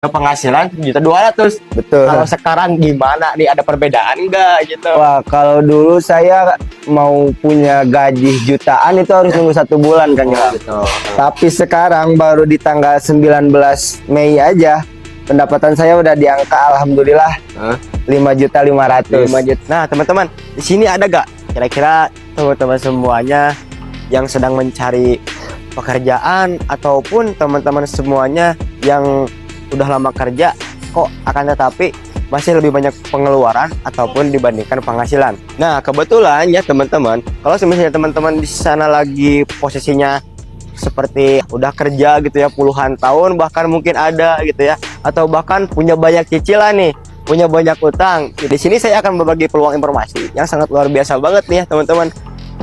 penghasilan 1.200.000. Betul. Kalau sekarang gimana nih, ada perbedaan enggak gitu? Wah, kalau dulu saya mau punya gaji jutaan itu harus nunggu 1 bulan kan ya. Gitu. Tapi sekarang baru di tanggal 19 Mei aja pendapatan saya udah di angka alhamdulillah 5.500.000. 5 juta. Nah, teman-teman, di sini ada gak kira-kira teman-teman semuanya yang sedang mencari pekerjaan ataupun teman-teman semuanya yang udah lama kerja kok akan tetapi masih lebih banyak pengeluaran ataupun dibandingkan penghasilan. Nah, kebetulan ya teman-teman, kalau misalnya teman-teman di sana lagi posisinya seperti udah kerja gitu ya puluhan tahun, bahkan mungkin ada gitu ya, atau bahkan punya banyak cicilan nih, punya banyak utang. Di sini saya akan berbagi peluang informasi yang sangat luar biasa banget nih ya teman-teman.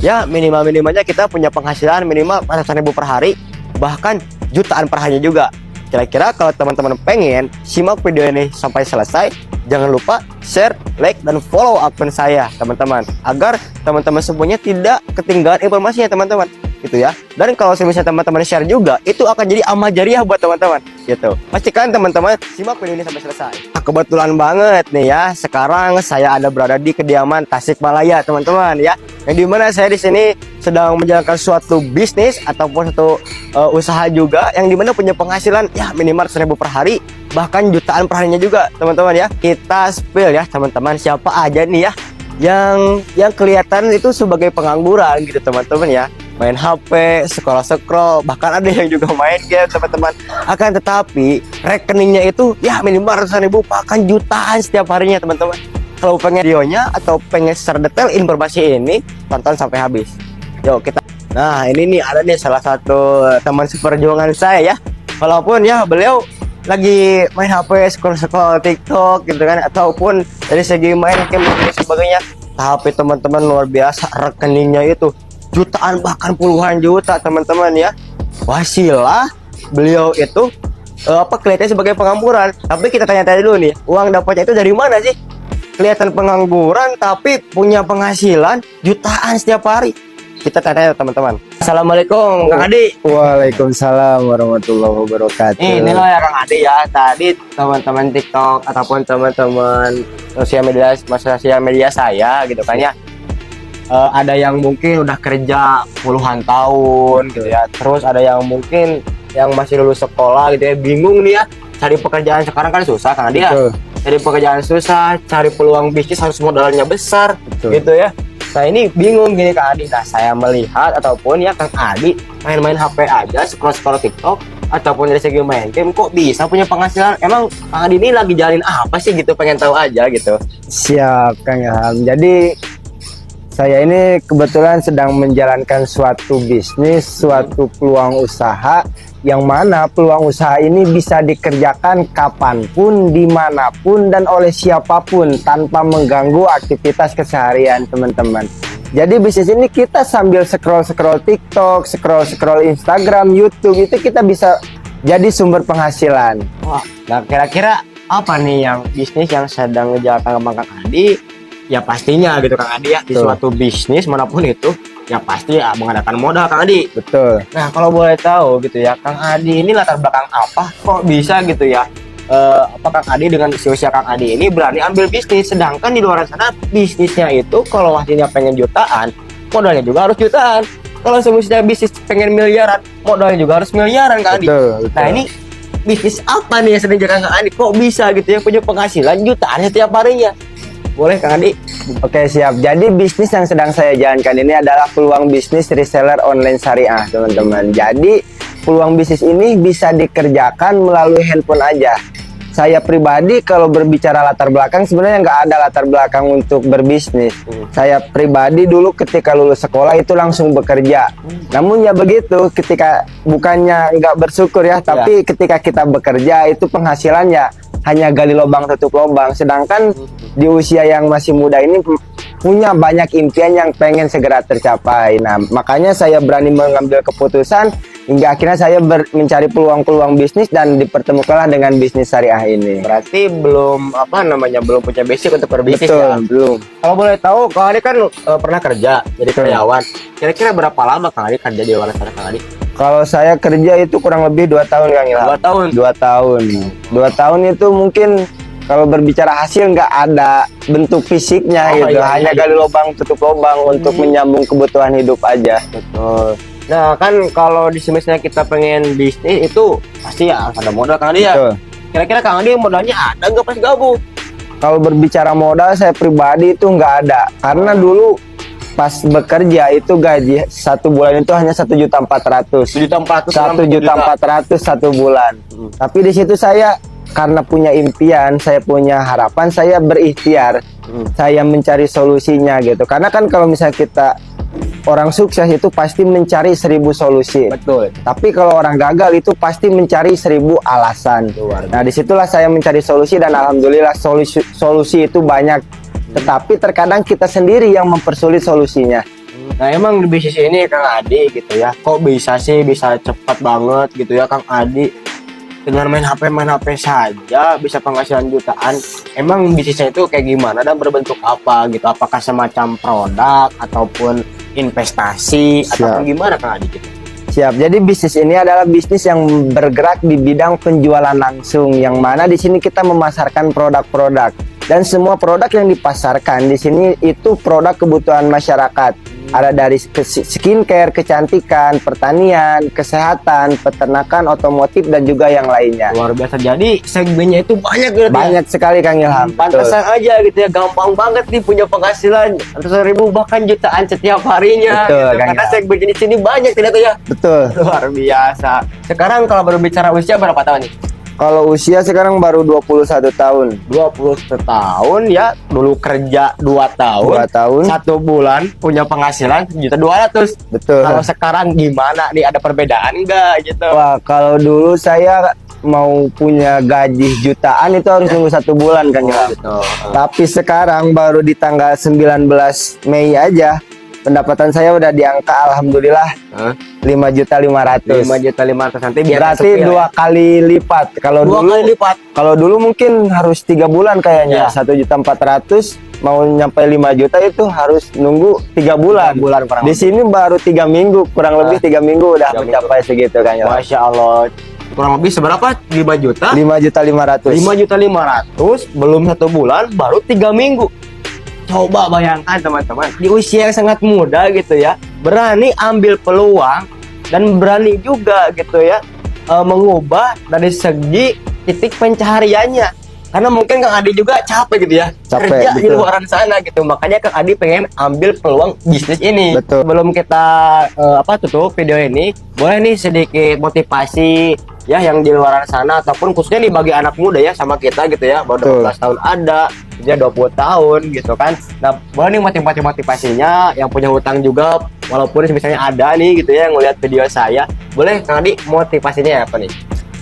Ya minimalnya kita punya penghasilan minimal ratusan ribu per hari, bahkan jutaan per harinya juga. Kira-kira kalau teman-teman pengen simak video ini sampai selesai, jangan lupa share, like, dan follow akun saya teman-teman, agar teman-teman semuanya tidak ketinggalan informasinya teman-teman gitu ya. Dan kalau misalnya teman-teman share juga, itu akan jadi amal jariah buat teman-teman gitu. Pastikan teman-teman simak video ini sampai selesai. Nah, kebetulan banget nih ya, sekarang saya ada berada di kediaman Tasikmalaya teman-teman ya, yang dimana saya di sini sedang menjalankan suatu bisnis ataupun suatu usaha juga, yang dimana punya penghasilan ya minimal 1.000 per hari, bahkan jutaan per harinya juga teman-teman ya. Kita spill ya teman-teman, siapa aja nih ya yang kelihatan itu sebagai pengangguran gitu teman-teman ya, main HP, scroll, bahkan ada yang juga main game teman-teman. Akan tetapi rekeningnya itu ya minimal ratusan ribu bahkan jutaan setiap harinya teman-teman. Kalau pengen videonya atau pengen secara detail informasi ini, tonton sampai habis. Yuk kita. Nah, ini nih ada nih salah satu teman seperjuangan saya ya. Walaupun ya beliau lagi main HP, scroll TikTok gitu kan, ataupun dari segi main game dan sebagainya, tapi teman-teman luar biasa, rekeningnya itu jutaan bahkan puluhan juta teman-teman ya. Wasilah beliau itu kelihatannya sebagai pengangguran, tapi kita tanya-tanya dulu nih, uang dapatnya itu dari mana sih? Kelihatan pengangguran tapi punya penghasilan jutaan setiap hari. Kita tanya teman-teman. Assalamualaikum Kang Adi. Waalaikumsalam warahmatullahi wabarakatuh. Ini loh ya Kang Adi ya, tadi teman-teman TikTok ataupun teman-teman sosial media saya gitu kan ya, ada yang mungkin udah kerja puluhan tahun gitu ya, terus ada yang mungkin yang masih lulus sekolah gitu ya, bingung nih ya cari pekerjaan. Sekarang kan susah Kang Adi ya, cari pekerjaan susah, cari peluang bisnis harus modalnya besar. Betul. Gitu ya. Nah ini bingung gini Kang Adi. Nah saya melihat ataupun ya Kang Adi main-main HP aja, scroll TikTok, ataupun dari segi main game kok bisa punya penghasilan. Emang Kang Adi ini lagi jalin apa sih gitu, pengen tahu aja gitu. Siap Kang Ilham. Jadi saya ini kebetulan sedang menjalankan suatu bisnis, suatu peluang usaha, yang mana peluang usaha ini bisa dikerjakan kapanpun, dimanapun, dan oleh siapapun tanpa mengganggu aktivitas keseharian teman-teman. Jadi bisnis ini kita sambil scroll TikTok, scroll Instagram, YouTube, itu kita bisa jadi sumber penghasilan. Wah, nah kira-kira apa nih yang bisnis yang sedang dijalankan sama Kang Adi? Ya pastinya gitu Kang Adi ya, di suatu bisnis manapun itu ya pasti ya mengadakan modal Kang Adi. Betul. Nah kalau boleh tahu gitu ya, Kang Adi ini latar belakang apa kok bisa gitu ya, apa Kang Adi dengan usia Kang Adi ini berani ambil bisnis, sedangkan di luar sana bisnisnya itu kalau hasilnya pengen jutaan, modalnya juga harus jutaan. Kalau misalnya bisnis pengen miliaran, modalnya juga harus miliaran Kang Adi. Betul. Nah ini bisnis apa nih yang sedang dijalankan Kang Adi kok bisa gitu ya punya penghasilan jutaan setiap harinya? Boleh Kang Adi? Oke siap. Jadi bisnis yang sedang saya jalankan ini adalah peluang bisnis reseller online syariah teman-teman. Jadi peluang bisnis ini bisa dikerjakan melalui handphone aja. Saya pribadi kalau berbicara latar belakang, sebenarnya nggak ada latar belakang untuk berbisnis. Saya pribadi dulu ketika lulus sekolah itu langsung bekerja. Namun ya begitu, ketika bukannya nggak bersyukur ya, tapi ketika kita bekerja itu penghasilannya hanya gali lubang tutup lubang. Sedangkan di usia yang masih muda ini punya banyak impian yang pengen segera tercapai. Nah makanya saya berani mengambil keputusan hingga akhirnya saya mencari peluang-peluang bisnis dan dipertemukanlah dengan bisnis syariah ini. Berarti belum belum punya basic untuk berbisnis. Betul, ya? belum. Kalau boleh tahu, Kang Adi kan pernah kerja jadi karyawan. Kira-kira berapa lama Kang Adi kerja di luar sana Kang Adi? Kalau saya kerja itu kurang lebih 2 tahun Kang Ilham. 2 tahun. 2 tahun. 2 tahun itu mungkin kalau berbicara hasil nggak ada bentuk fisiknya Oh, gitu. iya, Hanya iya. gali lubang tutup lubang untuk menyambung kebutuhan hidup aja. Betul. Nah kan kalau di misalnya kita pengen bisnis itu pasti ya ada modal Kang Adi ya. Betul. Kira-kira Kang Adi modalnya ada nggak pas gabung? Kalau berbicara modal saya pribadi itu nggak ada. Karena dulu pas bekerja itu gaji 1 bulan itu hanya 1.400.000. 1.400.000 1 bulan. Tapi di situ saya karena punya impian, saya punya harapan, saya berikhtiar. Saya mencari solusinya gitu. Karena kan kalau misalnya kita orang sukses itu pasti mencari 1000 solusi. Betul. Tapi kalau orang gagal itu pasti mencari 1000 alasan. Nah disitulah saya mencari solusi dan alhamdulillah solusi itu banyak. Tetapi terkadang kita sendiri yang mempersulit solusinya. Nah emang di bisnis ini Kang Adi gitu ya, kok bisa sih bisa cepat banget gitu ya Kang Adi dengan main HP saja bisa penghasilan jutaan. Emang bisnisnya itu kayak gimana dan berbentuk apa gitu? Apakah semacam produk ataupun investasi ataupun gimana Kang Adi gitu? Siap. Jadi bisnis ini adalah bisnis yang bergerak di bidang penjualan langsung, yang mana di sini kita memasarkan produk-produk dan semua produk yang dipasarkan di sini itu produk kebutuhan masyarakat. Ada dari skincare, kecantikan, pertanian, kesehatan, peternakan, otomotif dan juga yang lainnya. Luar biasa. Jadi segmennya itu banyak gitu. Banyak sekali Kang Ilham. Pantesan aja gitu ya, gampang banget nih punya penghasilan ratusan ribu bahkan jutaan setiap harinya. Betul, Gitu. Kang Karena Ilham. segmen di sini banyak tidak tuh ya. Betul. Luar biasa. Sekarang kalau berbicara usia berapa tahun nih? Kalau usia sekarang baru 21 tahun. 20 tahun ya, dulu kerja 2 tahun. 2 tahun. 1 bulan punya penghasilan 1.200.000. Betul. Kalau sekarang gimana nih, ada perbedaan enggak gitu? Wah, kalau dulu saya mau punya gaji jutaan itu harus tunggu 1 bulan kan ya. Gitu. Tapi sekarang baru di tanggal 19 Mei aja pendapatan saya udah di angka alhamdulillah 5.500.000. 5.500.000 nanti biar Berarti masuk ya. 2 kali lipat. Kalau 2 dulu kali lipat. kalau dulu mungkin harus 3 bulan kayaknya. Ya. 1.400.000 mau nyampe 5 juta itu harus nunggu 3 bulan. 3 bulan kurang Di sini baru 3 minggu, kurang lebih 3 minggu udah 3 mencapai segitu kan ya. Masya Allah. Kurang lebih seberapa? 5 juta? 5.500.000. 5.500.000 belum 1 bulan baru 3 minggu. Coba bayangkan teman-teman, di usia yang sangat muda gitu ya, berani ambil peluang dan berani juga gitu ya mengubah dari segi titik pencahariannya. Karena mungkin Kang Adi juga capek gitu ya, Capek, kerja di betul. luaran sana gitu. Makanya Kang Adi pengen ambil peluang bisnis ini. Betul. Sebelum kita tutup video ini, boleh nih sedikit motivasi ya yang di luar sana ataupun khususnya nih bagi anak muda ya sama kita gitu ya, baru 12 tahun ada, dia 20 tahun gitu kan. Nah, boleh nih motivasinya yang punya hutang juga, walaupun misalnya ada nih gitu ya yang ngeliat video saya, boleh Kang Adi motivasinya apa nih?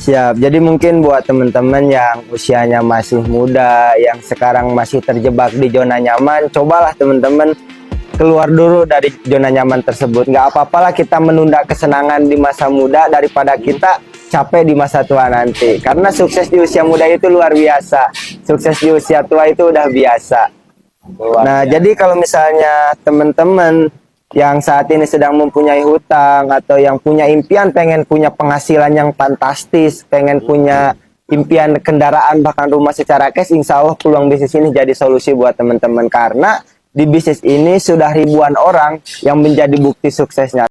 Siap. Jadi mungkin buat teman-teman yang usianya masih muda, yang sekarang masih terjebak di zona nyaman, cobalah teman-teman keluar dulu dari zona nyaman tersebut. Nggak apa-apalah kita menunda kesenangan di masa muda daripada kita capek di masa tua nanti. Karena sukses di usia muda itu luar biasa. Sukses di usia tua itu udah biasa. Nah, jadi kalau misalnya teman-teman yang saat ini sedang mempunyai hutang atau yang punya impian pengen punya penghasilan yang fantastis, pengen punya impian kendaraan bahkan rumah secara cash, insya Allah peluang bisnis ini jadi solusi buat teman-teman. Karena di bisnis ini sudah ribuan orang yang menjadi bukti suksesnya.